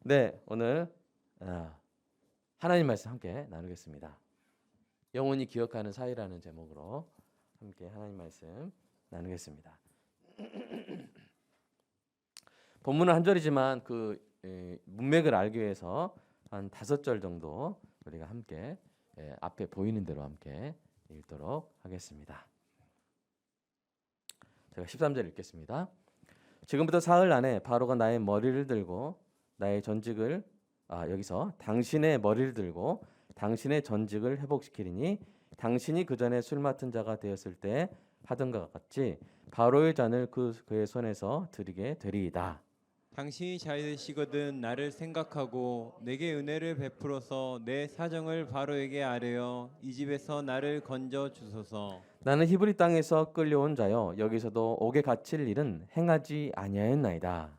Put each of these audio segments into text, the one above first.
네, 오늘 하나님 말씀 함께 나누겠습니다. 영원히 기억하는 사이라는 제목으로 함께 하나님 말씀 나누겠습니다. 본문은 한 절이지만 그 문맥을 알기 위해서 한 5절 정도 우리가 함께 앞에 보이는 대로 함께 읽도록 하겠습니다. 제가 13절 읽겠습니다. 지금부터 사흘 안에 바로가 나의 머리를 들고 나의 전직을 여기서 당신의 머리를 들고 당신의 전직을 회복시키리니 당신이 그 전에 술 맡은 자가 되었을 때 하던 것 같이 바로의 잔을 그의 손에서 드리게 되리이다. 당신이 잘 되시거든 나를 생각하고 내게 은혜를 베풀어서 내 사정을 바로에게 아뢰어 이 집에서 나를 건져 주소서. 나는 히브리 땅에서 끌려온 자여 여기서도 옥에 갇힐 일은 행하지 아니하였나이다.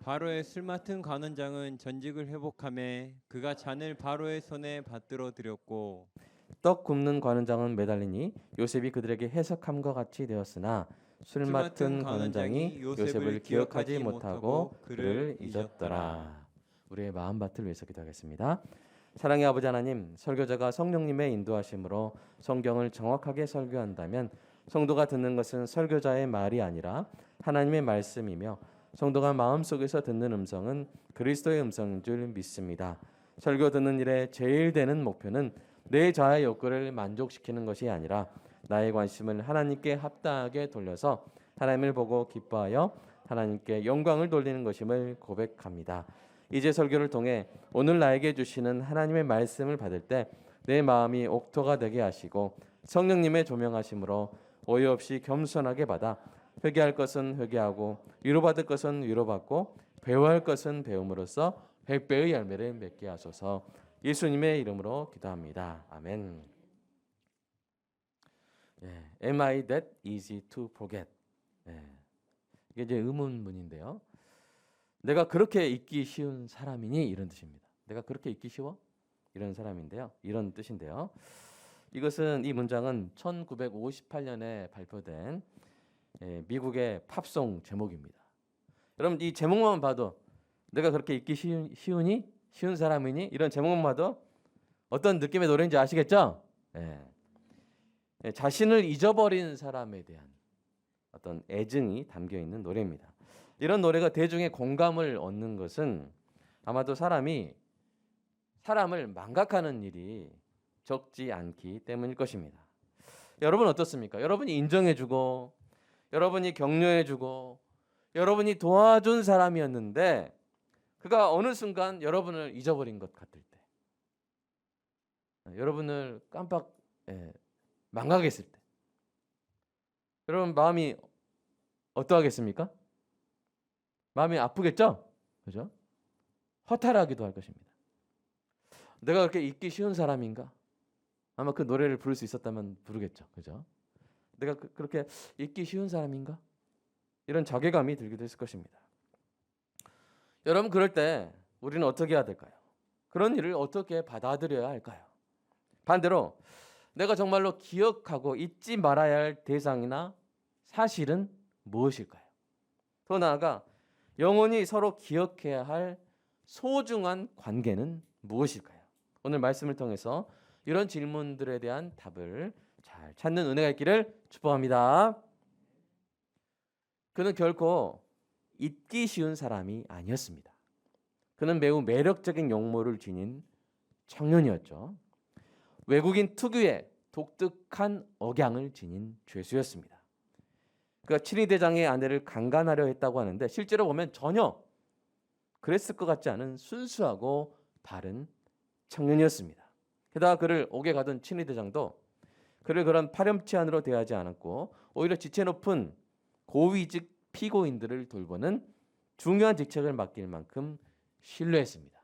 바로의 술 맡은 관원장은 전직을 회복하매 그가 잔을 바로의 손에 받들어 드렸고 떡 굽는 관원장은 매달리니 요셉이 그들에게 해석함과 같이 되었으나 술 맡은 관원장이 요셉을 기억하지 못하고 그를 잊었더라. 우리의 마음밭을 위해서 기도하겠습니다. 사랑의 아버지 하나님, 설교자가 성령님의 인도하심으로 성경을 정확하게 설교한다면 성도가 듣는 것은 설교자의 말이 아니라 하나님의 말씀이며 성도가 마음속에서 듣는 음성은 그리스도의 음성인 줄 믿습니다. 설교 듣는 일에 제일 되는 목표는 내 자아의 욕구를 만족시키는 것이 아니라 나의 관심을 하나님께 합당하게 돌려서 하나님을 보고 기뻐하여 하나님께 영광을 돌리는 것임을 고백합니다. 이제 설교를 통해 오늘 나에게 주시는 하나님의 말씀을 받을 때 내 마음이 옥토가 되게 하시고 성령님의 조명하심으로 오해 없이 겸손하게 받아 회개할 것은 회개하고 위로받을 것은 위로받고 배워할 것은 배움으로써 100배의 열매를 맺게 하소서. 예수님의 이름으로 기도합니다. 아멘. Am I that easy to forget? 이게 이제 의문문인데요. 내가 그렇게 잊기 쉬운 사람이니 이런 뜻입니다. 내가 그렇게 잊기 쉬워? 이런 사람인데요. 이런 뜻인데요. 이것은 이 문장은 1958년에 발표된 미국의 팝송 제목입니다. 여러분 이 제목만 봐도 내가 그렇게 잊기 쉬운 사람이니 이런 제목만 봐도 어떤 느낌의 노래인지 아시겠죠? 자신을 잊어버린 사람에 대한 어떤 애증이 담겨 있는 노래입니다. 이런 노래가 대중의 공감을 얻는 것은 아마도 사람을 망각하는 일이 적지 않기 때문일 것입니다. 여러분 어떻습니까? 여러분이 인정해주고 여러분이 격려해주고 여러분이 도와준 사람이었는데 그가 어느 순간 여러분을 잊어버린 것 같을 때 여러분을 깜빡 망각했을 때 여러분 마음이 어떠하겠습니까? 마음이 아프겠죠? 그죠? 허탈하기도 할 것입니다. 내가 그렇게 잊기 쉬운 사람인가? 아마 그 노래를 부를 수 있었다면 부르겠죠. 그죠? 내가 그렇게 잊기 쉬운 사람인가? 이런 자괴감이 들기도 했을 것입니다. 여러분 그럴 때 우리는 어떻게 해야 될까요? 그런 일을 어떻게 받아들여야 할까요? 반대로 내가 정말로 기억하고 잊지 말아야 할 대상이나 사실은 무엇일까요? 더 나아가 영원히 서로 기억해야 할 소중한 관계는 무엇일까요? 오늘 말씀을 통해서 이런 질문들에 대한 답을 잘 찾는 은혜가 있기를 축복합니다. 그는 결코 잊기 쉬운 사람이 아니었습니다. 그는 매우 매력적인 용모를 지닌 청년이었죠. 외국인 특유의 독특한 억양을 지닌 죄수였습니다. 그가 친위대장의 아내를 강간하려 했다고 하는데 실제로 보면 전혀 그랬을 것 같지 않은 순수하고 바른 청년이었습니다. 게다가 그를 옥에 가둔 친위대장도 그를 그런 파렴치한으로 대하지 않았고 오히려 지체 높은 고위직 피고인들을 돌보는 중요한 직책을 맡길 만큼 신뢰했습니다.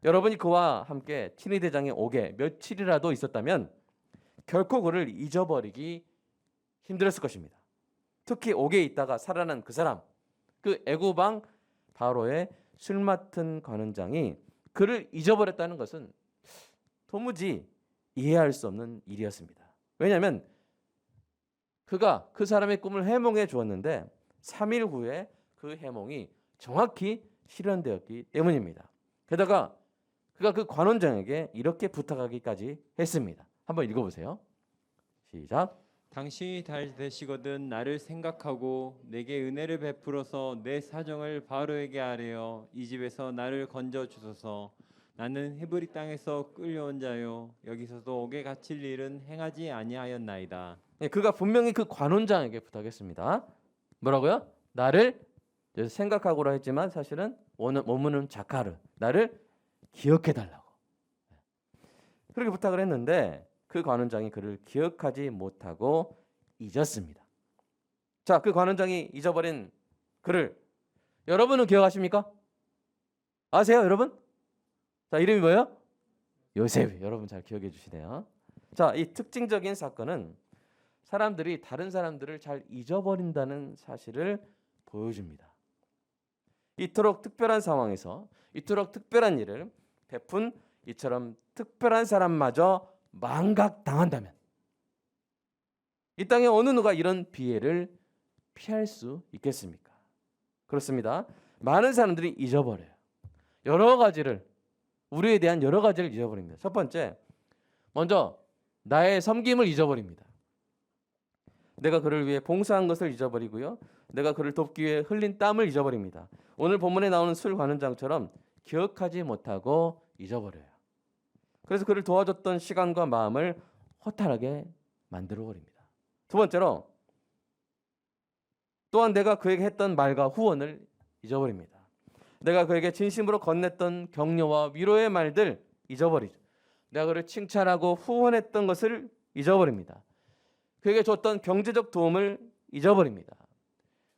여러분이 그와 함께 친위대장의 옥에 며칠이라도 있었다면 결코 그를 잊어버리기 힘들었을 것입니다. 특히 옥에 있다가 살아난 그 사람, 그 애고방 바로의 술 맡은 관원장이 그를 잊어버렸다는 것은 도무지 이해할 수 없는 일이었습니다. 왜냐하면 그 사람의 꿈을 해몽해 주었는데 3일 후에 그 해몽이 정확히 실현되었기 때문입니다. 게다가 그가 그 관원장에게 이렇게 부탁하기까지 했습니다. 한번 읽어보세요. 시작. 당신이 잘 되시거든 나를 생각하고 내게 은혜를 베풀어서 내 사정을 바로에게 아뢰어 이 집에서 나를 건져 주소서. 나는 헤브리 땅에서 끌려온 자요 여기서도 옥에 갇힐 일은 행하지 아니하였나이다. 예, 그가 분명히 그 관원장에게 부탁했습니다. 뭐라고요? 나를 생각하고라 했지만 사실은 원문은 자카르, 나를 기억해달라고 그렇게 부탁을 했는데 그 관원장이 그를 기억하지 못하고 잊었습니다. 자, 그 관원장이 잊어버린 그를 여러분은 기억하십니까? 아세요, 여러분? 자, 이름이 뭐예요? 요셉. 여러분 잘 기억해 주시네요. 자, 이 특징적인 사건은 사람들이 다른 사람들을 잘 잊어버린다는 사실을 보여줍니다. 이토록 특별한 상황에서 이토록 특별한 일을 베푼 이처럼 특별한 사람마저 망각당한다면 이 땅에 어느 누가 이런 비애를 피할 수 있겠습니까? 그렇습니다. 많은 사람들이 잊어버려요. 여러 가지를 우리에 대한 여러 가지를 잊어버립니다. 첫 번째, 먼저 나의 섬김을 잊어버립니다. 내가 그를 위해 봉사한 것을 잊어버리고요. 내가 그를 돕기 위해 흘린 땀을 잊어버립니다. 오늘 본문에 나오는 술 관원장처럼 기억하지 못하고 잊어버려요. 그래서 그를 도와줬던 시간과 마음을 허탈하게 만들어버립니다. 두 번째로 또한 내가 그에게 했던 말과 후원을 잊어버립니다. 내가 그에게 진심으로 건넸던 격려와 위로의 말들 잊어버리죠. 내가 그를 칭찬하고 후원했던 것을 잊어버립니다. 그에게 줬던 경제적 도움을 잊어버립니다.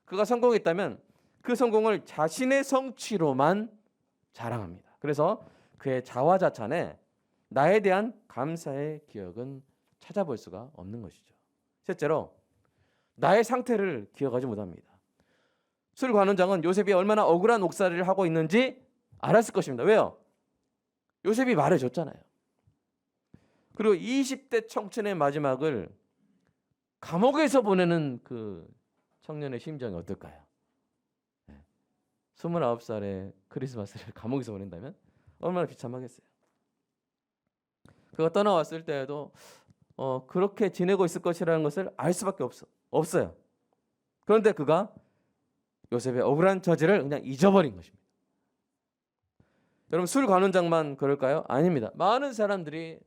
그가 성공했다면 그 성공을 자신의 성취로만 자랑합니다. 그래서 그의 자화자찬에 나에 대한 감사의 기억은 찾아볼 수가 없는 것이죠. 셋째로 나의 상태를 기억하지 못합니다. 술 관원장은 요셉이 얼마나 억울한 옥살이를 하고 있는지 알았을 것입니다. 왜요? 요셉이 말해줬잖아요. 그리고 20대 청춘의 마지막을 감옥에서 보내는 그 청년의 심정이 어떨까요? 29살의 크리스마스를 감옥에서 보낸다면 얼마나 비참하겠어요. 그가 떠나왔을 때에도 그렇게 지내고 있을 것이라는 것을 알 수밖에 없어요. 그런데 그가 요셉의 억울한 처지를 그냥 잊어버린 것입니다. 여러분, 술 관원장만 그럴까요? 아닙니다. 많은 사람들이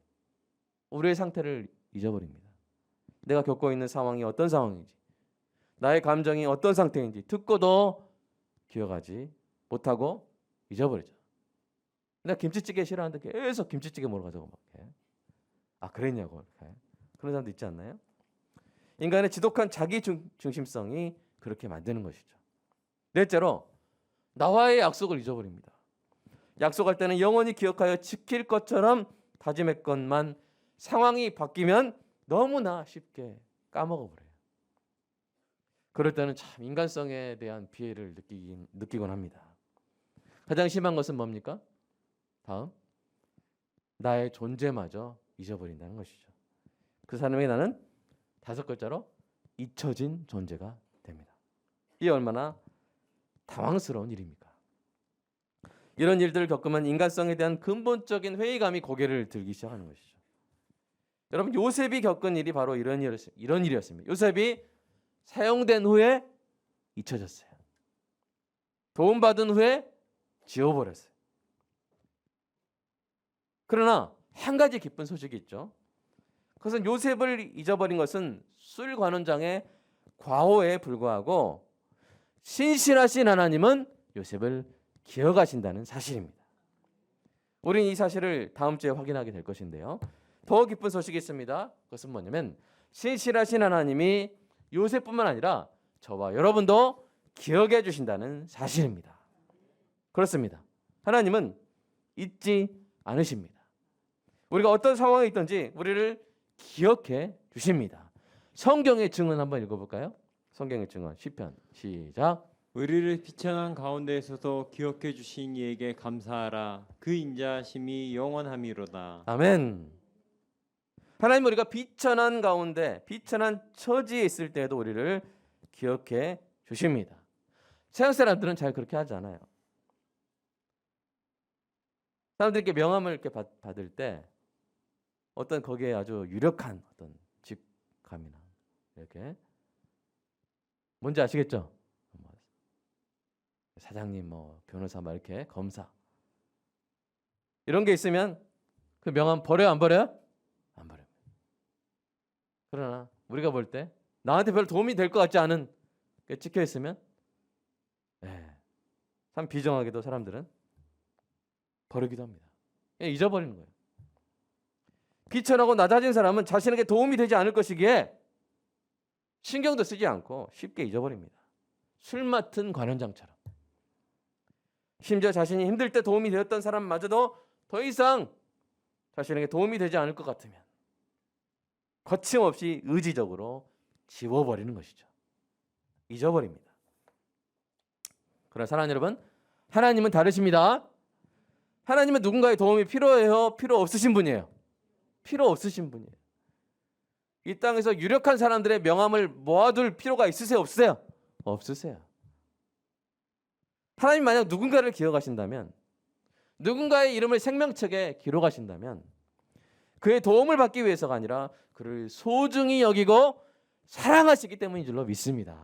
우리의 상태를 잊어버립니다. 내가 겪고 있는 상황이 어떤 상황인지, 나의 감정이 어떤 상태인지 듣고도 기억하지 못하고 잊어버리죠. 내가 김치찌개 싫어하는데 계속 김치찌개 먹으러 가자고 막 해. 아, 그랬냐고 이렇게. 그런 사람도 있지 않나요? 인간의 지독한 자기 중심성이 그렇게 만드는 것이죠. 넷째로 나와의 약속을 잊어버립니다. 약속할 때는 영원히 기억하여 지킬 것처럼 다짐했건만 상황이 바뀌면 너무나 쉽게 까먹어버려요. 그럴 때는 참 인간성에 대한 피해를 느끼곤 합니다. 가장 심한 것은 뭡니까? 다음, 나의 존재마저 잊어버린다는 것이죠. 그 사람에게 나는 5글자로 잊혀진 존재가 됩니다. 이게 얼마나 당황스러운 일입니까? 이런 일들을 겪으면 인간성에 대한 근본적인 회의감이 고개를 들기 시작하는 것이죠. 여러분, 요셉이 겪은 일이 바로 이런 일이었습니다. 요셉이 사용된 후에 잊혀졌어요. 도움받은 후에 지워버렸어요. 그러나 한 가지 기쁜 소식이 있죠. 그것은 요셉을 잊어버린 것은 술 관원장의 과오에 불과하고 신실하신 하나님은 요셉을 기억하신다는 사실입니다. 우리는 이 사실을 다음 주에 확인하게 될 것인데요. 더 기쁜 소식이 있습니다. 그것은 뭐냐면 신실하신 하나님이 요셉뿐만 아니라 저와 여러분도 기억해 주신다는 사실입니다. 그렇습니다. 하나님은 잊지 않으십니다. 우리가 어떤 상황에 있든지 우리를 기억해 주십니다. 성경의 증언 한번 읽어볼까요? 성경의 증언 시편 시작. 우리를 비천한 가운데에서도 기억해 주신 이에게 감사하라. 그 인자하심이 영원함이로다. 아멘. 하나님, 우리가 비천한 가운데 비천한 처지에 있을 때에도 우리를 기억해 주십니다. 세상 사람들은 잘 그렇게 하지 않아요. 사람들께 명함을 이렇게 받을 때 어떤 거기에 아주 유력한 어떤 직함이나 이렇게 뭔지 아시겠죠? 뭐 사장님, 뭐 변호사, 막 이렇게 검사 이런 게 있으면 그 명함 버려요, 안 버려요? 안 버려요. 그러나 우리가 볼 때 나한테 별 도움이 될 것 같지 않은 게 찍혀 있으면 참 비정하게도 사람들은 버리기도 합니다. 잊어버리는 거예요. 귀천하고 낮아진 사람은 자신에게 도움이 되지 않을 것이기에 신경도 쓰지 않고 쉽게 잊어버립니다. 술 맡은 관원장처럼. 심지어 자신이 힘들 때 도움이 되었던 사람마저도 더 이상 자신에게 도움이 되지 않을 것 같으면 거침없이 의지적으로 지워버리는 것이죠. 잊어버립니다. 그러나 사랑하는 여러분, 하나님은 다르십니다. 하나님은 누군가의 도움이 필요해요? 필요 없으신 분이에요? 필요 없으신 분이에요. 이 땅에서 유력한 사람들의 명함을 모아둘 필요가 있으세요? 없으세요? 없으세요. 하나님 만약 누군가를 기억하신다면, 누군가의 이름을 생명책에 기록하신다면 그의 도움을 받기 위해서가 아니라 그를 소중히 여기고 사랑하시기 때문인 줄로 믿습니다.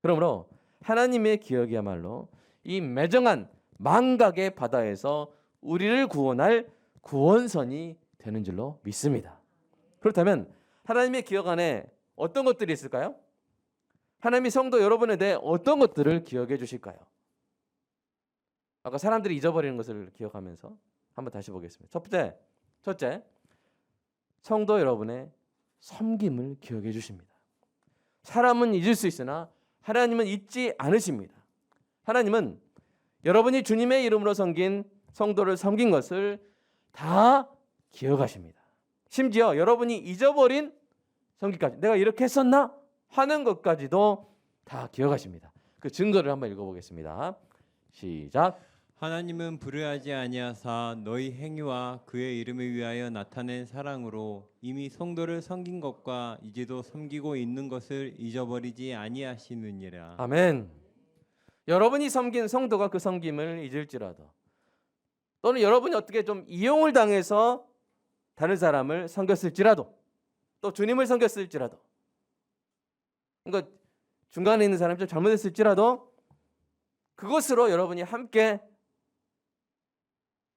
그러므로 하나님의 기억이야말로 이 매정한 망각의 바다에서 우리를 구원할 구원선이 되는 줄로 믿습니다. 그렇다면 하나님의 기억 안에 어떤 것들이 있을까요? 하나님이 성도 여러분에 대해 어떤 것들을 기억해 주실까요? 아까 사람들이 잊어버리는 것을 기억하면서 한번 다시 보겠습니다. 첫째, 성도 여러분의 섬김을 기억해 주십니다. 사람은 잊을 수 있으나 하나님은 잊지 않으십니다. 하나님은 여러분이 주님의 이름으로 섬긴 성도를 섬긴 것을 다 기억하십니다. 심지어 여러분이 잊어버린 섬기까지, 내가 이렇게 했었나 하는 것까지도 다 기억하십니다. 그 증거를 한번 읽어보겠습니다. 시작. 하나님은 불의하지 아니하사 너희 행위와 그의 이름을 위하여 나타낸 사랑으로 이미 성도를 섬긴 것과 이제도 섬기고 있는 것을 잊어버리지 아니하시느니라. 아멘. 여러분이 섬긴 성도가 그 섬김을 잊을지라도, 또는 여러분이 어떻게 좀 이용을 당해서 다른 사람을 섬겼을지라도, 또 주님을 섬겼을지라도, 그러니까 중간에 있는 사람이 좀 잘못했을지라도 그것으로 여러분이 함께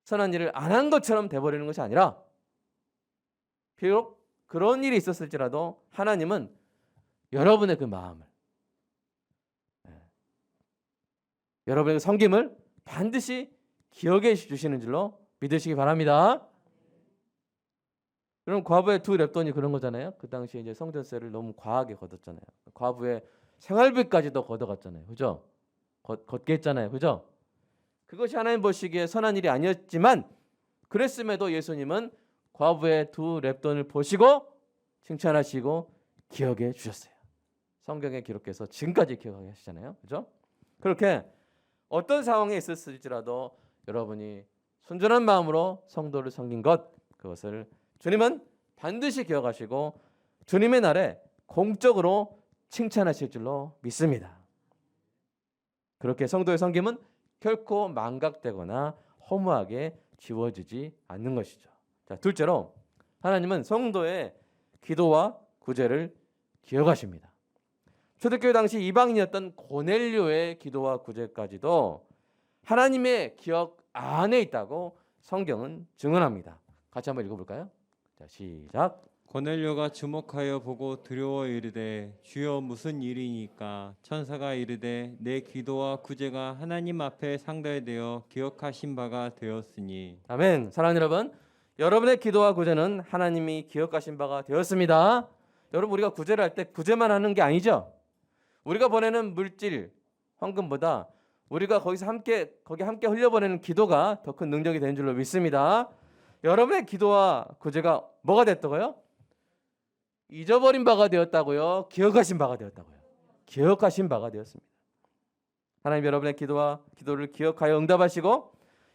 선한 일을 안 한 것처럼 돼버리는 것이 아니라, 비록 그런 일이 있었을지라도 하나님은 여러분의 그 마음을, 여러분의 섬김을 반드시 기억해 주시는 줄로 믿으시기 바랍니다. 그럼 과부의 두 랩돈이 그런 거잖아요. 그 당시에 이제 성전세를 너무 과하게 걷었잖아요. 과부의 생활비까지도 걷어갔잖아요. 그죠? 걷게 했잖아요. 그죠? 그것이 하나님 보시기에 선한 일이 아니었지만 그랬음에도 예수님은 과부의 두 랩돈을 보시고 칭찬하시고 기억해 주셨어요. 성경에 기록해서 지금까지 기억하게 하시잖아요. 그죠? 그렇게 어떤 상황에 있었을지라도 여러분이 순전한 마음으로 성도를 섬긴 것, 그것을 주님은 반드시 기억하시고 주님의 날에 공적으로 칭찬하실 줄로 믿습니다. 그렇게 성도의 섬김은 결코 망각되거나 허무하게 지워지지 않는 것이죠. 자, 둘째로 하나님은 성도의 기도와 구제를 기억하십니다. 초대교회 당시 이방인이었던 고넬료의 기도와 구제까지도 하나님의 기억 안에 있다고 성경은 증언합니다. 같이 한번 읽어볼까요? 자, 시작. 고넬료가 주목하여 보고 두려워 이르되 주여 무슨 일이니까? 천사가 이르되 내 기도와 구제가 하나님 앞에 상달되어 기억하신 바가 되었으니. 아멘. 사랑하는 여러분, 여러분의 기도와 구제는 하나님이 기억하신 바가 되었습니다. 여러분, 우리가 구제를 할 때 구제만 하는 게 아니죠. 우리가 보내는 물질, 헌금보다 우리가 거기 함께 흘려보내는 기도가 더 큰 능력이 되는 줄로 믿습니다. 여러분의 기도와 구제가 뭐가 됐다고요? 잊어버린 바가 되었다고요? 기억하신 바가 되었다고요? 기억하신 바가 되었습니다. 하나님 여러분의 기도를 기억하여 응답하시고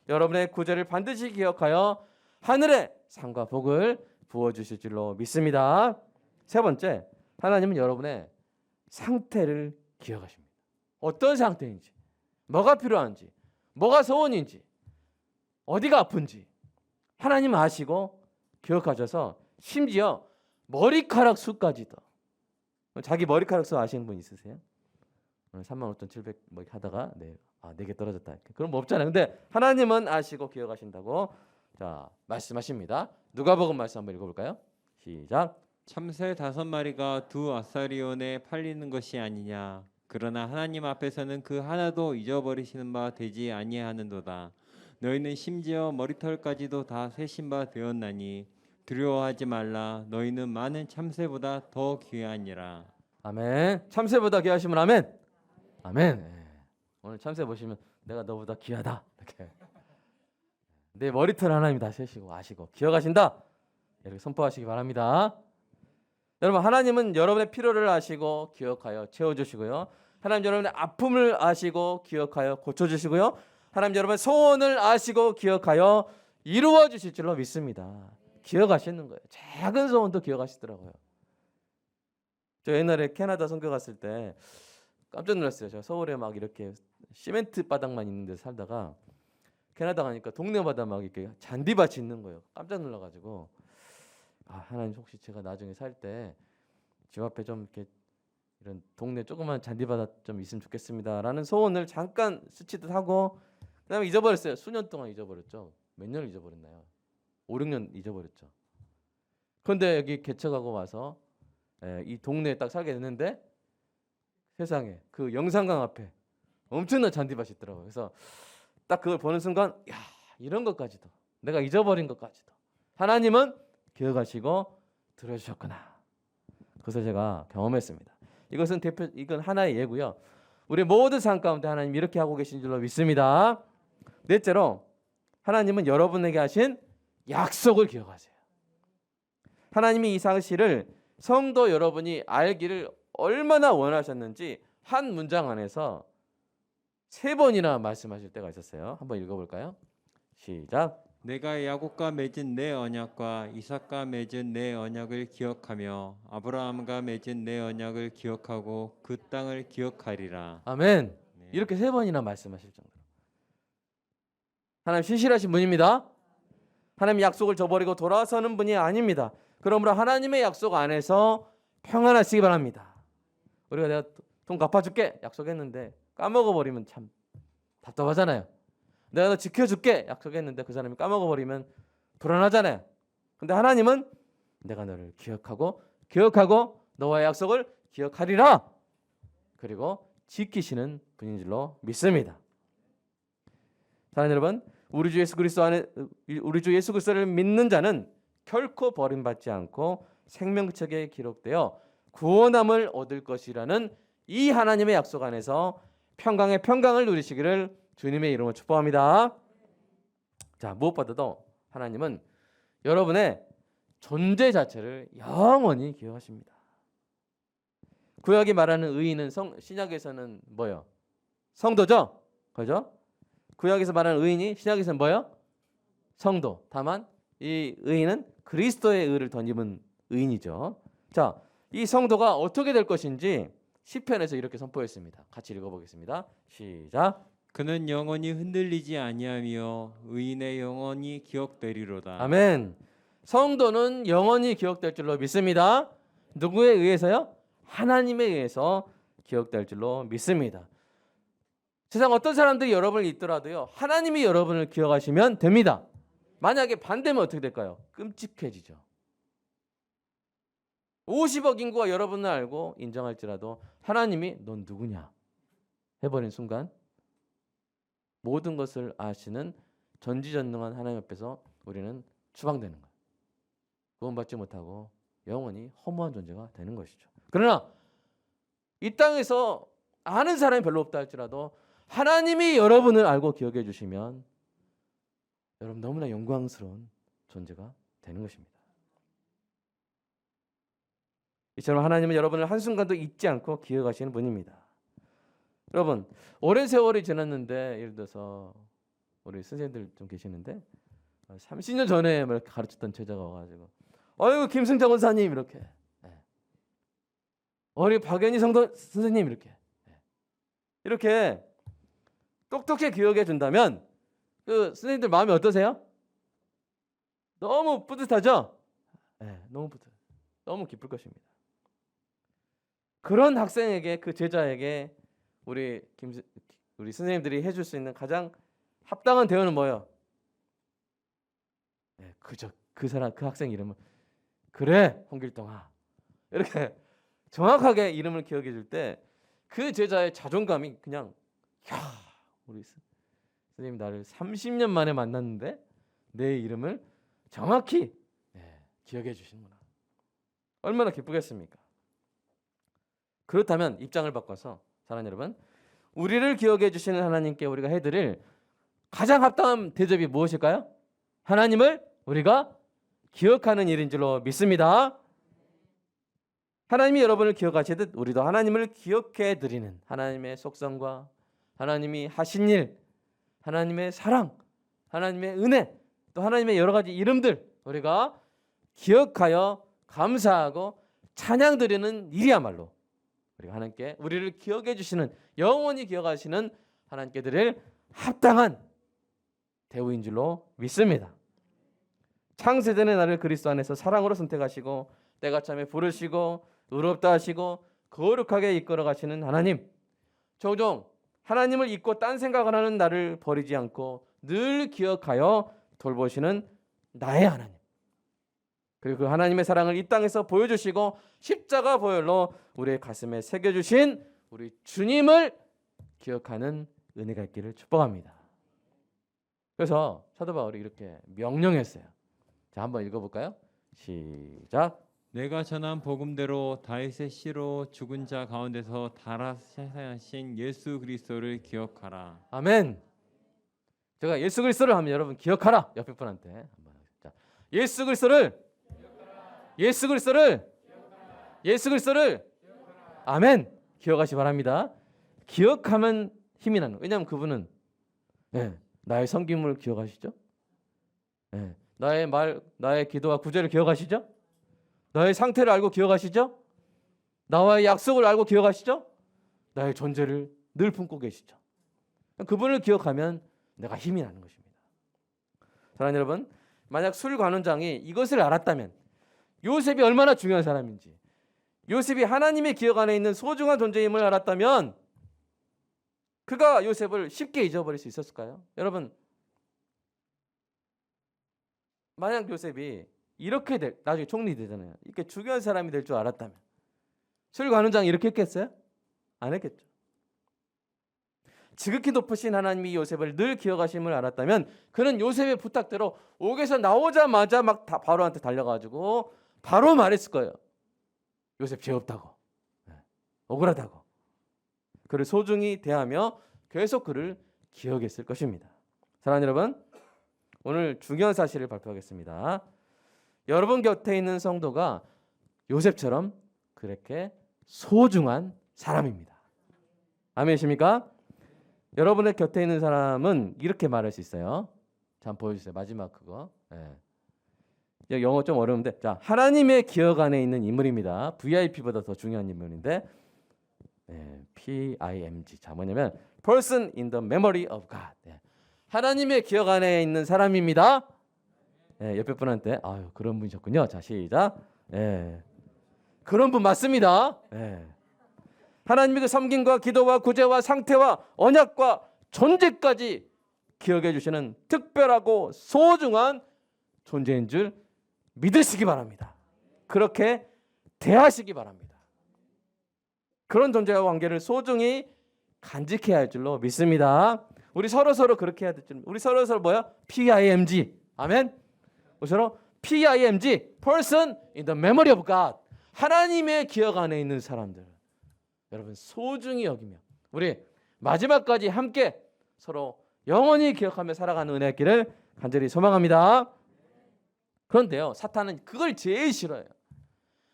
여러분의 구제를 반드시 기억하여 하늘의 상과 복을 부어주실 줄로 믿습니다. 세 번째, 하나님은 여러분의 상태를 기억하십니다. 어떤 상태인지, 뭐가 필요한지, 뭐가 소원인지 어디가 아픈지 하나님 아시고 기억하셔서 심지어 머리카락 수까지도. 자기 머리카락 수 아시는 분 있으세요? 오늘 35,700 뭐 하다가 네 개 떨어졌다. 그럼 뭐 없잖아요. 근데 하나님은 아시고 기억하신다고 자 말씀하십니다. 누가복음 말씀 한번 읽어볼까요? 시작. 참새 5마리가 두 아사리온에 팔리는 것이 아니냐. 그러나 하나님 앞에서는 그 하나도 잊어버리시는 바 되지 아니하는도다. 너희는 심지어 머리털까지도 다 세신 바 되었나니 두려워하지 말라. 너희는 많은 참새보다 더 귀하니라. 아멘. 참새보다 귀하시면 아멘. 아멘. 네. 오늘 참새 보시면 내가 너보다 귀하다. 이렇게 내 머리털 하나님이 다 세시고 아시고 기억하신다. 이렇게 선포하시기 바랍니다. 여러분 하나님은 여러분의 필요를 아시고 기억하여 채워주시고요. 하나님 여러분의 아픔을 아시고 기억하여 고쳐주시고요. 하나님 여러분의 소원을 아시고 기억하여 이루어 주실 줄로 믿습니다. 기억하시는 거예요. 작은 소원도 기억하시더라고요. 저 옛날에 캐나다 선교 갔을 때 깜짝 놀랐어요. 제가 서울에 막 이렇게 시멘트 바닥만 있는 데 살다가 캐나다 가니까 동네마다 막 이렇게 잔디밭이 있는 거예요. 깜짝 놀라가지고 하나님 혹시 제가 나중에 살 때 집 앞에 좀 이렇게 이런 동네 조그만 잔디밭 좀 있으면 좋겠습니다라는 소원을 잠깐 스치듯 하고 그다음에 잊어버렸어요. 수년 동안 잊어버렸죠. 몇 년을 잊어버렸나요? 5, 6년 잊어버렸죠. 그런데 여기 개척하고 와서 이 동네에 딱 살게 됐는데 세상에 그 영산강 앞에 엄청난 잔디밭이 있더라고요. 그래서 딱 그걸 보는 순간 야 이런 것까지도 내가 잊어버린 것까지도 하나님은 기억하시고 들어주셨구나. 그것을 제가 경험했습니다. 이건 하나의 예고요. 우리 모든 삶 가운데 하나님 이렇게 하고 계신 줄로 믿습니다. 넷째로 하나님은 여러분에게 하신 약속을 기억하세요. 하나님이 이 사실을 성도 여러분이 알기를 얼마나 원하셨는지 한 문장 안에서 3번이나 말씀하실 때가 있었어요. 한번 읽어볼까요? 시작. 내가 야곱과 맺은 내 언약과 이삭과 맺은 내 언약을 기억하며 아브라함과 맺은 내 언약을 기억하고 그 땅을 기억하리라. 아멘. 네. 이렇게 3번이나 말씀하실 정도로 하나님 신실하신 분입니다. 하나님 약속을 저버리고 돌아서는 분이 아닙니다. 그러므로 하나님의 약속 안에서 평안하시기 바랍니다. 우리가 내가 돈 갚아줄게 약속했는데 까먹어버리면 참 답답하잖아요. 내가 너 지켜줄게 약속했는데 그 사람이 까먹어버리면 불안하잖아요. 근데 하나님은 내가 너를 기억하고 너와의 약속을 기억하리라. 그리고 지키시는 분인 줄로 믿습니다. 사랑하는 여러분, 우리 주 예수 그리스도를 믿는 자는 결코 버림받지 않고 생명책에 기록되어 구원함을 얻을 것이라는 이 하나님의 약속 안에서 평강의 평강을 누리시기를 주님의 이름으로 축복합니다. 자, 무엇보다도 하나님은 여러분의 존재 자체를 영원히 기억하십니다. 구약이 말하는 의인은 신약에서는 뭐요? 성도죠? 그죠? 구약에서 말하는 의인이 신약에서는 뭐요? 성도. 다만 이 의인은 그리스도의 의를 덧입은 의인이죠. 자, 이 성도가 어떻게 될 것인지 시편에서 이렇게 선포했습니다. 같이 읽어보겠습니다. 시작. 그는 영원히 흔들리지 아니하며 의인의 영원히 기억되리로다. 아멘. 성도는 영원히 기억될 줄로 믿습니다. 누구에 의해서요? 하나님에 의해서 기억될 줄로 믿습니다. 세상 어떤 사람들이 여러분을 잊더라도요. 하나님이 여러분을 기억하시면 됩니다. 만약에 반대면 어떻게 될까요? 끔찍해지죠. 50억 인구가 여러분을 알고 인정할지라도 하나님이 넌 누구냐 해버린 순간 모든 것을 아시는 전지전능한 하나님 앞에서 우리는 추방되는 거예요. 구원받지 못하고 영원히 허무한 존재가 되는 것이죠. 그러나 이 땅에서 아는 사람이 별로 없다 할지라도 하나님이 여러분을 알고 기억해 주시면 여러분 너무나 영광스러운 존재가 되는 것입니다. 이처럼 하나님은 여러분을 한순간도 잊지 않고 기억하시는 분입니다. 여러분 오랜 세월이 지났는데 예를 들어서 우리 선생님들 좀 계시는데 30년 전에 이렇게 가르쳤던 제자가 와가지고 어이구 김승자 원사님 이렇게 우리 박연희 성도 선생님 이렇게 똑똑히 기억해 준다면 그 선생님들 마음이 어떠세요? 너무 뿌듯하죠? 네, 너무 뿌듯. 너무 기쁠 것입니다. 그런 학생에게, 그 제자에게 우리 선생님들이 해줄 수 있는 가장 합당한 대우는 뭐예요? 네, 그 사람, 그 학생 이름을 그래 홍길동아 이렇게 정확하게 이름을 기억해 줄 때 그 제자의 자존감이 그냥 야 우리 선생님 나를 30년 만에 만났는데 내 이름을 정확히 기억해 주시는구나. 얼마나 기쁘겠습니까? 그렇다면 입장을 바꿔서 사랑하는 여러분, 우리를 기억해 주시는 하나님께 우리가 해드릴 가장 합당한 대접이 무엇일까요? 하나님을 우리가 기억하는 일인 줄로 믿습니다. 하나님이 여러분을 기억하시듯 우리도 하나님을 기억해 드리는 하나님의 속성과 하나님이 하신 일, 하나님의 사랑, 하나님의 은혜, 또 하나님의 여러 가지 이름들 우리가 기억하여 감사하고 찬양 드리는 일이야말로 우리가 하나님께 우리를 기억해 주시는, 영원히 기억하시는 하나님께 드릴 합당한 대우인 줄로 믿습니다. 창세전에 나를 그리스도 안에서 사랑으로 선택하시고 때가 참에 부르시고 의롭다 하시고 거룩하게 이끌어 가시는 하나님, 종종 하나님을 잊고 딴 생각을 하는 나를 버리지 않고 늘 기억하여 돌보시는 나의 하나님, 그리고 그 하나님의 사랑을 이 땅에서 보여주시고 십자가 보혈로 우리의 가슴에 새겨주신 우리 주님을 기억하는 은혜가 있기를 축복합니다. 그래서 사도 바울이 이렇게 명령했어요. 자, 한번 읽어볼까요? 시작. 내가 전한 복음대로 다윗의 씨로 죽은 자 가운데서 달아나신 예수 그리스도를 기억하라. 아멘. 제가 예수 그리스도를 하면 여러분 기억하라. 옆에 분한테 한번. 자, 예수 그리스도를 아멘. 기억하시 바랍니다. 기억하면 힘이 나는. 왜냐하면 그분은 나의 섬김을 기억하시죠. 나의 말, 나의 기도와 구제를 기억하시죠. 나의 상태를 알고 기억하시죠. 나와의 약속을 알고 기억하시죠. 나의 존재를 늘 품고 계시죠. 그분을 기억하면 내가 힘이 나는 것입니다. 사랑하는 여러분, 만약 술관원장이 이것을 알았다면 요셉이 얼마나 중요한 사람인지, 요셉이 하나님의 기억 안에 있는 소중한 존재임을 알았다면 그가 요셉을 쉽게 잊어버릴 수 있었을까요? 여러분, 만약 요셉이 이렇게 나중에 총리 되잖아요. 이렇게 중요한 사람이 될 줄 알았다면 술관원장이 이렇게 했겠어요? 안 했겠죠. 지극히 높으신 하나님이 요셉을 늘 기억하심을 알았다면 그는 요셉의 부탁대로 옥에서 나오자마자 막 바로한테 달려가지고 바로 말했을 거예요. 요셉 죄 없다고, 억울하다고. 그를 소중히 대하며 계속 그를 기억했을 것입니다. 사랑하는 여러분, 오늘 중요한 사실을 발표하겠습니다. 여러분 곁에 있는 성도가 요셉처럼 그렇게 소중한 사람입니다. 아멘이십니까? 여러분의 곁에 있는 사람은 이렇게 말할 수 있어요. 자, 한번 보여주세요. 마지막 그거. 영어 좀 어려운데, 자, 하나님의 기억 안에 있는 인물입니다. VIP보다 더 중요한 인물인데, PIMG. 자, 뭐냐면 Person in the Memory of God. 하나님의 기억 안에 있는 사람입니다. 옆에 분한테 아유 그런 분이셨군요. 자, 시작. 그런 분 맞습니다. 하나님의 그 섬김과 기도와 구제와 상태와 언약과 존재까지 기억해 주시는 특별하고 소중한 존재인 줄 믿으시기 바랍니다. 그렇게 대하시기 바랍니다. 그런 존재와 관계를 소중히 간직해야 할 줄로 믿습니다. 우리 서로 그렇게 해야 될 줄. 우리 서로 뭐야? PIMG. 아멘. 우리 서로 PIMG. Person in the Memory of God. 하나님의 기억 안에 있는 사람들. 여러분 소중히 여기며 우리 마지막까지 함께 서로 영원히 기억하며 살아가는 은혜 있기를 간절히 소망합니다. 그런데요, 사탄은 그걸 제일 싫어해요.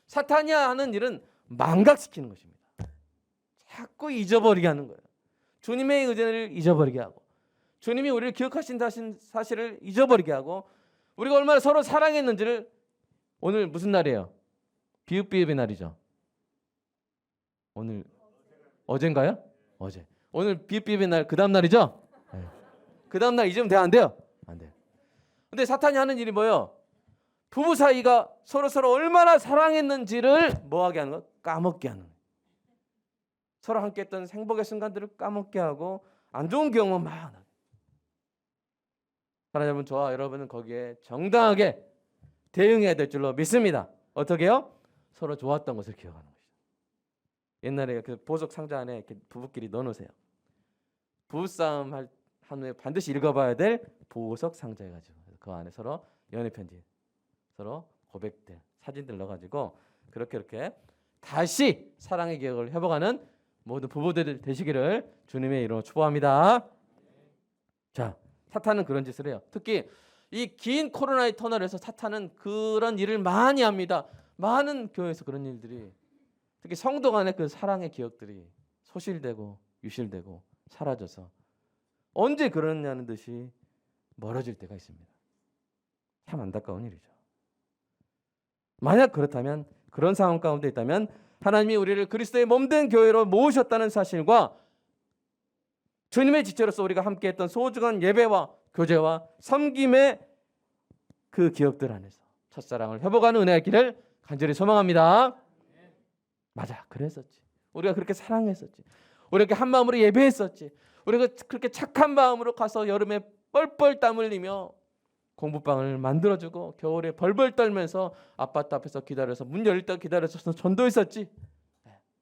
사탄이 하는 일은 망각시키는 것입니다. 자꾸 잊어버리게 하는 거예요. 주님의 의전을 잊어버리게 하고, 주님이 우리를 기억하신 사실을 잊어버리게 하고, 우리가 얼마나 서로 사랑했는지를. 오늘 무슨 날이에요? 비읍비읍의 날이죠. 오늘 어젠가요? 어제. 오늘 비읍비읍의 날, 그 다음 날이죠? 그 다음날 잊으면 돼요? 안 돼요? 안 돼요. 근데 사탄이 하는 일이 뭐예요? 부부 사이가 서로 얼마나 사랑했는지를 뭐하게 하는 거? 까먹게 하는 거예요. 서로 함께 했던 행복의 순간들을 까먹게 하고 안 좋은 경험은 막. 사랑하는 여러분, 저와 여러분은 거기에 정당하게 대응해야 될 줄로 믿습니다. 어떻게요? 서로 좋았던 것을 기억하는 것이죠. 옛날에 그 보석 상자 안에 이렇게 부부끼리 넣어놓으세요. 부부싸움 한 후에 반드시 읽어봐야 될 보석 상자 해가지고 그 안에 서로 연애 편지, 서로 고백들, 사진들 넣어가지고 그렇게 다시 사랑의 기억을 회복하는 모든 부부들 되시기를 주님의 이름으로 축복합니다. 자, 사탄은 그런 짓을 해요. 특히 이 긴 코로나의 터널에서 사탄은 그런 일을 많이 합니다. 많은 교회에서 그런 일들이, 특히 성도 간의 그 사랑의 기억들이 소실되고 유실되고 사라져서 언제 그러냐는 듯이 멀어질 때가 있습니다. 참 안타까운 일이죠. 만약 그렇다면, 그런 상황 가운데 있다면 하나님이 우리를 그리스도의 몸된 교회로 모으셨다는 사실과 주님의 지체로서 우리가 함께했던 소중한 예배와 교제와 섬김의 그 기억들 안에서 첫사랑을 회복하는 은혜의 길을 간절히 소망합니다. 맞아, 그랬었지. 우리가 그렇게 사랑했었지. 우리가 그렇게 한 마음으로 예배했었지. 우리가 그렇게 착한 마음으로 가서 여름에 뻘뻘 땀 흘리며 공부방을 만들어주고 겨울에 벌벌 떨면서 아파트 앞에서 기다려서 문 열릴 때 기다려서 전도했었지.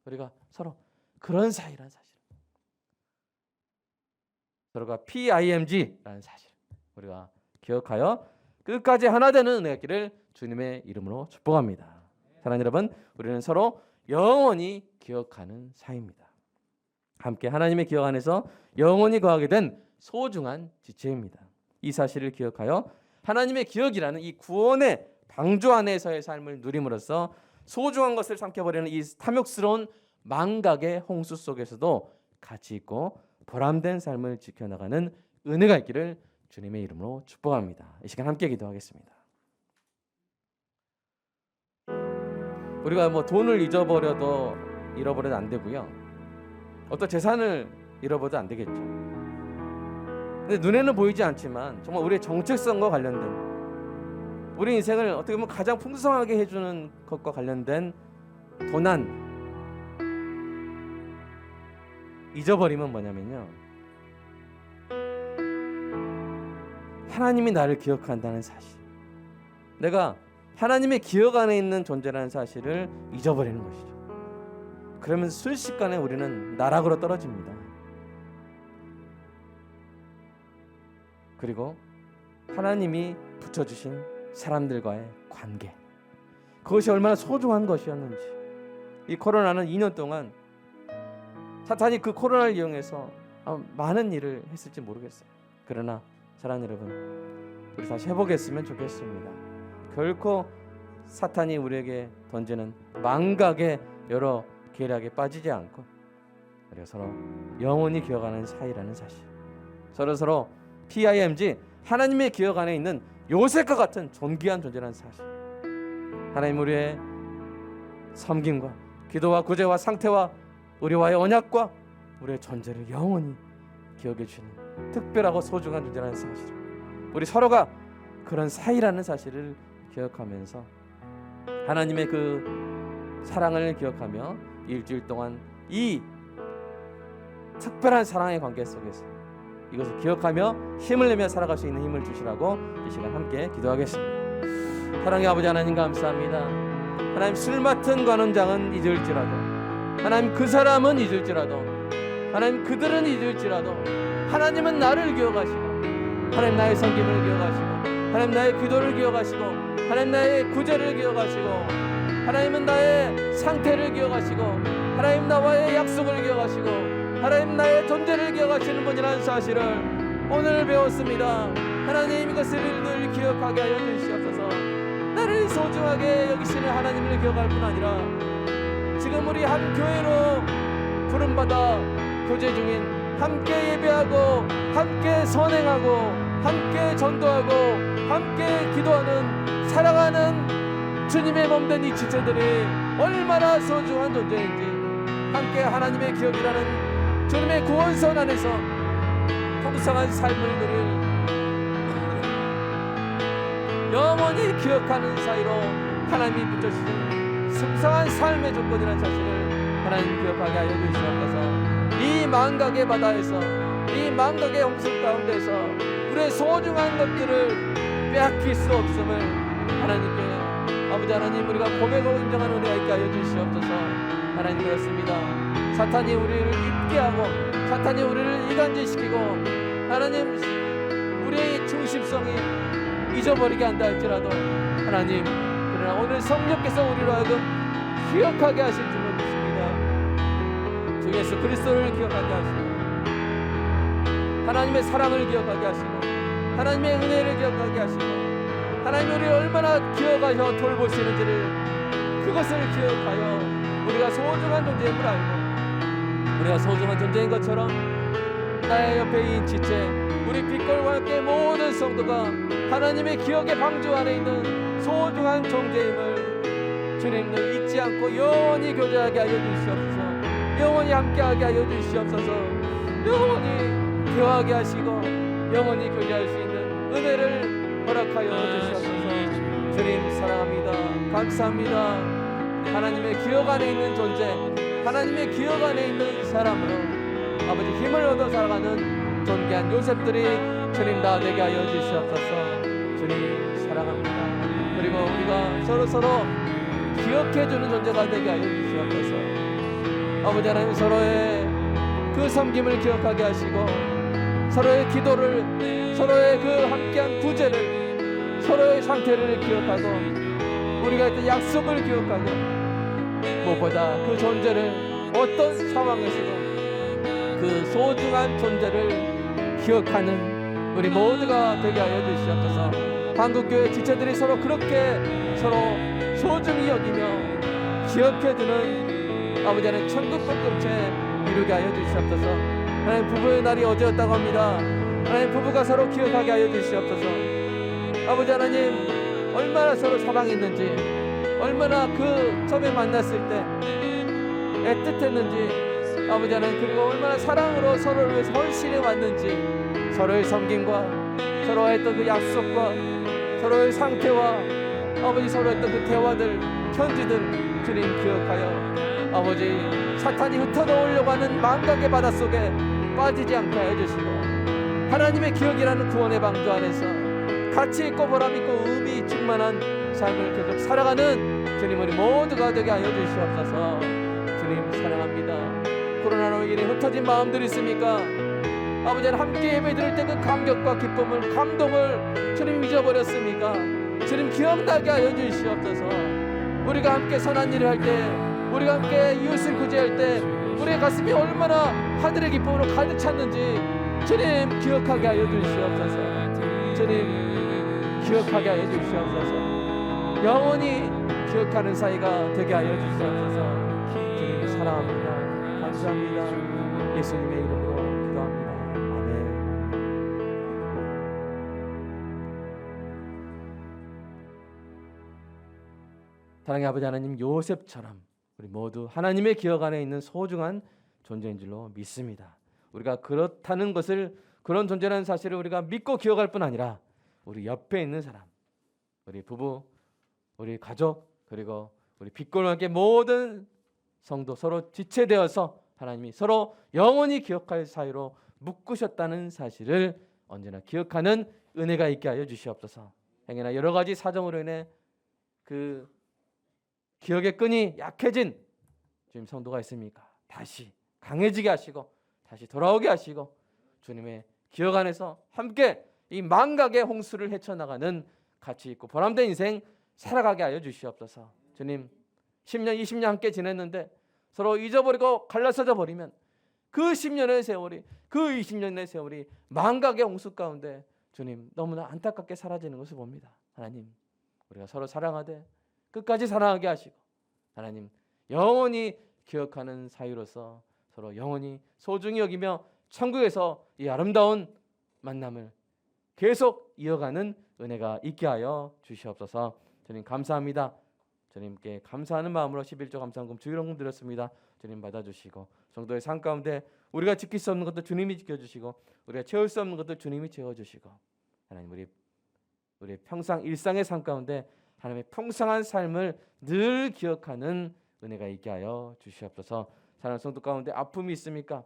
우리가 서로 그런 사이란 사실, 서로가 PIMG라는 사실 우리가 기억하여 끝까지 하나 되는 은혜의 길을 주님의 이름으로 축복합니다. 사랑하는 여러분, 우리는 서로 영원히 기억하는 사이입니다. 함께 하나님의 기억 안에서 영원히 거하게 된 소중한 지체입니다. 이 사실을 기억하여 하나님의 기억이라는 이 구원의 방주 안에서의 삶을 누림으로써 소중한 것을 삼켜버리는 이 탐욕스러운 망각의 홍수 속에서도 가치 있고 보람된 삶을 지켜나가는 은혜가 있기를 주님의 이름으로 축복합니다. 이 시간 함께 기도하겠습니다. 우리가 뭐 돈을 잃어버려도 안 되고요. 어떤 재산을 잃어버려도 안 되겠죠. 근데 눈에는 보이지 않지만 정말 우리의 정체성과 관련된, 우리 인생을 어떻게 보면 가장 풍성하게 해주는 것과 관련된 도난, 잊어버리면 뭐냐면요, 하나님이 나를 기억한다는 사실, 내가 하나님의 기억 안에 있는 존재라는 사실을 잊어버리는 것이죠. 그러면 순식간에 우리는 나락으로 떨어집니다. 그리고 하나님이 붙여주신 사람들과의 관계, 그것이 얼마나 소중한 것이었는지. 이 코로나는 2년 동안 사탄이 그 코로나를 이용해서 많은 일을 했을지 모르겠어요. 그러나 사랑하는 여러분, 우리 다시 해보겠으면 좋겠습니다. 결코 사탄이 우리에게 던지는 망각의 여러 계략에 빠지지 않고 우리가 서로 영원히 기억하는 사이라는 사실, 서로 PIMG, 하나님의 기억 안에 있는 요셉과 같은 존귀한 존재라는 사실, 하나님 우리의 섬김과 기도와 구제와 상태와 우리와의 언약과 우리의 존재를 영원히 기억해 주시는 특별하고 소중한 존재라는 사실, 우리 서로가 그런 사이라는 사실을 기억하면서 하나님의 그 사랑을 기억하며 일주일 동안 이 특별한 사랑의 관계 속에서 이것을 기억하며 힘을 내며 살아갈 수 있는 힘을 주시라고 이 시간 함께 기도하겠습니다. 사랑의 아버지 하나님, 감사합니다. 하나님, 술 맡은 관원장은 잊을지라도, 하나님 그 사람은 잊을지라도, 하나님 그들은 잊을지라도 하나님은 나를 기억하시고, 하나님 나의 섬김을 기억하시고, 하나님 나의 기도를 기억하시고, 하나님 나의 구제를 기억하시고, 하나님은 나의 상태를 기억하시고, 하나님 나와의 약속을 기억하시고, 하나님 나의 존재를 기억하시는 분이라는 사실을 오늘 배웠습니다. 하나님, 이것을 늘 기억하게 하여 주시옵소서. 나를 소중하게 여기시는 하나님을 기억할 뿐 아니라 지금 우리 한 교회로 부름받아 교제 중인, 함께 예배하고 함께 선행하고 함께 전도하고 함께 기도하는 사랑하는 주님의 몸된 이 지체들이 얼마나 소중한 존재인지 함께 하나님의 기억이라는 주님의 구원선 안에서 풍성한 삶을 누릴 영원히 기억하는 사이로 하나님이 붙여주신 풍성한 삶의 조건이라는 사실을 하나님 기억하게 하여 주시옵소서. 이 망각의 바다에서, 이 망각의 홍수 가운데서 우리의 소중한 것들을 빼앗길 수 없음을 하나님께 아버지 하나님 우리가 고백하고 인정하는 은혜가 있게 하여 주시옵소서. 하나님 그렇습니다. 사탄이 우리를 잊게 하고 사탄이 우리를 이간질시키고 하나님 우리의 중심성이 잊어버리게 한다 할지라도 하나님 그러나 오늘 성령께서 우리로 하여금 기억하게 하실 줄로 믿습니다. 주 예수 그리스도를 기억하게 하시고 하나님의 사랑을 기억하게 하시고 하나님의 은혜를 기억하게 하시고 하나님 우리를 얼마나 기억하셔 돌보시는지를 그것을 기억하여 우리가 소중한 존재임을 알고 우리가 소중한 존재인 것처럼 나의 옆에 있는 지체 우리 빛깔과 함께 모든 성도가 하나님의 기억의 방주 안에 있는 소중한 존재임을 주님을 잊지 않고 영원히 교제하게 하여 주시옵소서. 영원히 함께하게 하여 주시옵소서. 영원히 대화하게 하시고 영원히 교제할 수 있는 은혜를 허락하여 주시옵소서. 주님 사랑합니다. 감사합니다. 하나님의 기억 안에 있는 존재 하나님의 기억 안에 있는 사람으로 아버지 힘을 얻어 살아가는 존귀한 요셉들이 주님 다 되게 하여 주시옵소서. 주님 사랑합니다. 그리고 우리가 서로 기억해주는 존재가 되게 하여 주시옵소서. 아버지 하나님 서로의 그 섬김을 기억하게 하시고 서로의 기도를 서로의 그 함께한 구제를 서로의 상태를 기억하고 우리가 했던 약속을 기억하고 무엇보다 그 존재를 어떤 상황에서도 그 소중한 존재를 기억하는 우리 모두가 되게 하여 주시옵소서. 한국교회 지체들이 서로 그렇게 서로 소중히 여기며 기억해주는 아버지 하나님 천국 공동체 이루게 하여 주시옵소서. 하나님 부부의 날이 어제였다고 합니다. 하나님 부부가 서로 기억하게 하여 주시옵소서. 아버지 하나님 얼마나 서로 사랑했는지 얼마나 그 처음에 만났을 때 애틋했는지 아버지 하나님 그리고 얼마나 사랑으로 서로를 위해서 헌신해 왔는지 서로의 섬김과 서로 했던 그 약속과 서로의 상태와 아버지 서로 했던 그 대화들 편지들 주님 기억하여 아버지 사탄이 흩어놓으려고 하는 망각의 바닷속에 빠지지 않게 해주시고 하나님의 기억이라는 구원의 방주 안에서 가치 있고 보람 있고 의미 충만한 삶을 계속 살아가는 주님 우리 모두가 되게 하여 주시옵소서. 주님 사랑합니다. 코로나로 인해 흩어진 마음들이 있습니까? 아버지 함께 예배 드릴 때 그 감격과 기쁨을 감동을 주님 잊어버렸습니까? 주님 기억나게 하여 주시옵소서. 우리가 함께 선한 일을 할 때 우리가 함께 이웃을 구제할 때 우리의 가슴이 얼마나 하늘의 기쁨으로 가득 찼는지 주님 기억하게 하여 주시옵소서. 주님 기억하게 하여 주시옵소서. 영원히 기억하는 사이가 되게 하여 주시옵소서. 주님 사랑합니다. 감사합니다. 예수님의 이름으로 기도합니다. 아멘. 사랑의 아버지 하나님 요셉처럼 우리 모두 하나님의 기억 안에 있는 소중한 존재인 줄로 믿습니다. 우리가 그렇다는 것을 그런 존재라는 사실을 우리가 믿고 기억할 뿐 아니라 우리 옆에 있는 사람, 우리 부부, 우리 가족 그리고 우리 빛과 함께 모든 성도 서로 지체되어서 하나님이 서로 영원히 기억할 사이로 묶으셨다는 사실을 언제나 기억하는 은혜가 있게 하여 주시옵소서. 행여나 여러 가지 사정으로 인해 그 기억의 끈이 약해진 주님 성도가 있습니까? 다시 강해지게 하시고 다시 돌아오게 하시고 주님의 기억 안에서 함께 이 망각의 홍수를 헤쳐나가는 가치 있고 보람된 인생 살아가게 하여 주시옵소서. 주님 10년 20년 함께 지냈는데 서로 잊어버리고 갈라서져 버리면 그 10년의 세월이 그 20년의 세월이 망각의 홍수 가운데 주님 너무나 안타깝게 사라지는 것을 봅니다. 하나님 우리가 서로 사랑하되 끝까지 사랑하게 하시고 하나님 영원히 기억하는 사이로서 서로 영원히 소중히 여기며 천국에서 이 아름다운 만남을 계속 이어가는 은혜가 있게 하여 주시옵소서. 주님 감사합니다. 주님께 감사하는 마음으로 11조 감사헌금 주일헌금 드렸습니다. 주님 받아주시고 성도의 삶 가운데 우리가 지킬 수 없는 것도 주님이 지켜주시고 우리가 채울 수 없는 것도 주님이 채워주시고 하나님 우리 평상 일상의 삶 가운데 하나님의 풍성한 삶을 늘 기억하는 은혜가 있게 하여 주시옵소서. 사랑하는 성도 가운데 아픔이 있습니까?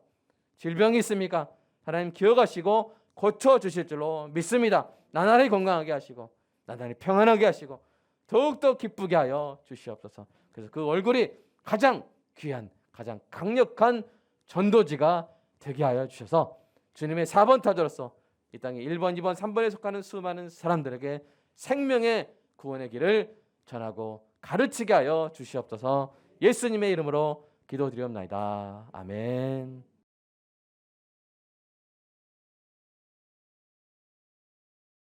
질병이 있습니까? 하나님 기억하시고 고쳐주실 줄로 믿습니다. 나날이 건강하게 하시고 나날이 평안하게 하시고 더욱더 기쁘게 하여 주시옵소서. 그래서 그 얼굴이 가장 귀한 가장 강력한 전도지가 되게 하여 주셔서 주님의 4번 타자로서 이 땅에 1번, 2번, 3번에 속하는 수많은 사람들에게 생명의 구원의 길을 전하고 가르치게 하여 주시옵소서. 예수님의 이름으로 기도드리옵나이다. 아멘.